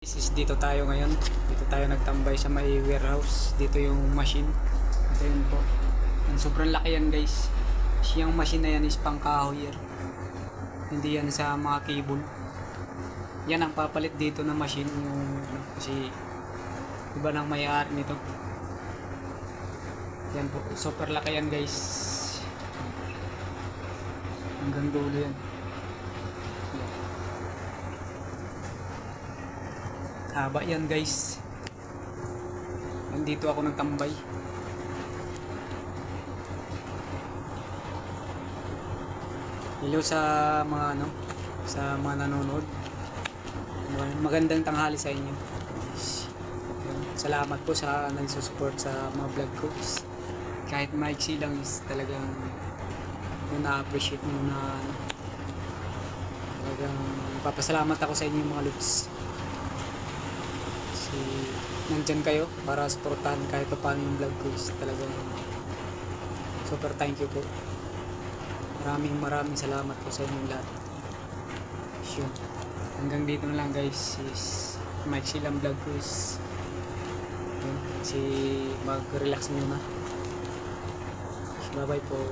Dito tayo ngayon. Dito tayo nagtambay sa may warehouse. Dito yung machine. Ito yun po. Yan, sobrang laki yan guys. Yung machine na yan is pang kahoy yan. Hindi yan sa mga cable. Yan ang papalit dito ng machine. Yung, kasi iba lang may-ari nito. Yan po. Super laki yan guys. Hanggang dulo yan. Haba yan guys. Nandito ako nagtambay. Hello sa mga sa mga nanonood. Magandang tanghali sa inyo. Salamat po sa nagsusupport sa mga vlog ko. Kahit maiksi lang is talagang na-appreciate mo na talagang papasalamat ako sa inyo mga lods. Nandyan kayo para supportahan kahit pa paano yung vlog ko is talagang super thank you po. Maraming salamat po sa inyong lahat. Sure. Hanggang dito na lang guys is maiksi lang vlog ko is yun, kasi mag relax muna. Bye bye po.